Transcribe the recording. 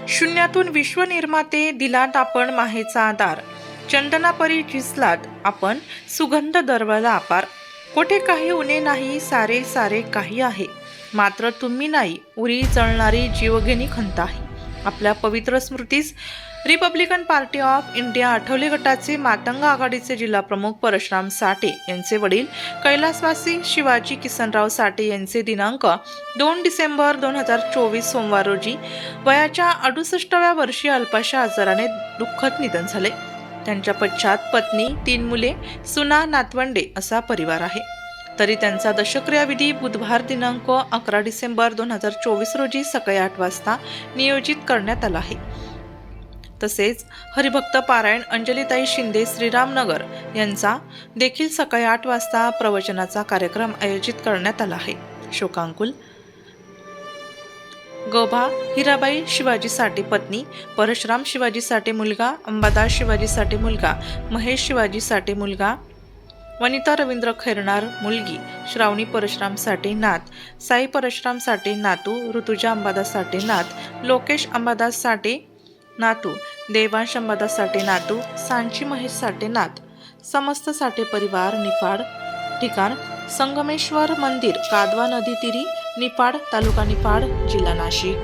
शून्यातून विश्वनिर्माते दिलात आपण माहेचा आधार, चंदनापरी झिजलात आपण सुगंध दरवळला अपार. कोठे काही उणे नाही, सारे सारे काही आहे, मात्र तुम्ही नाही, उरी जळणारी जीवघेणी खंत आहे. आपल्या पवित्र स्मृतीस Republican Party of India Athawale गटाचे मातंग आघाडीचे जिल्हाप्रमुख परशुराम साठे यांचे वडील कैलासवासी शिवाजी किसनराव साठे यांचे दिनांक 2 डिसेंबर 2024 सोमवार रोजी वयाच्या 68व्या वर्षी अल्पशा आजाराने दुःखद निधन झाले. त्यांच्या पश्चात पत्नी, 3 मुले, सुना, नातवंडे असा परिवार आहे. तरी त्यांचा दशक्रियाविधी बुधवार दिनांक 11 डिसेंबर 2024 रोजी सकाळी 8 वाजता नियोजित करण्यात आला आहे. तसेच हरिभक्त पारायण अंजलीताई शिंदे श्रीरामनगर यांचा देखील सकाळी 8 वाजता प्रवचनाचा कार्यक्रम आयोजित करण्यात आला आहे. शोकांकुल गौभा हिराबाई शिवाजी साठे पत्नी, परशुराम शिवाजी साठे मुलगा, अंबादास शिवाजी साठे मुलगा, महेश शिवाजी साठे मुलगा, वनिता रवींद्र खैरनार मुलगी, श्रावणी परशुराम साठे नात, साई परशुराम साठे नातू, ऋतुजा अंबादास साठे नात, लोकेश अंबादास साठे नातू, देवांश अंबादास साठे नातू, सांची महेश साठे नात. समस्त साठे परिवार. निफाड. ठिकाण संगमेश्वर मंदिर, कादवा नदी तीरी, निफाड, तालुका निफाड, जिल्हा नाशिक.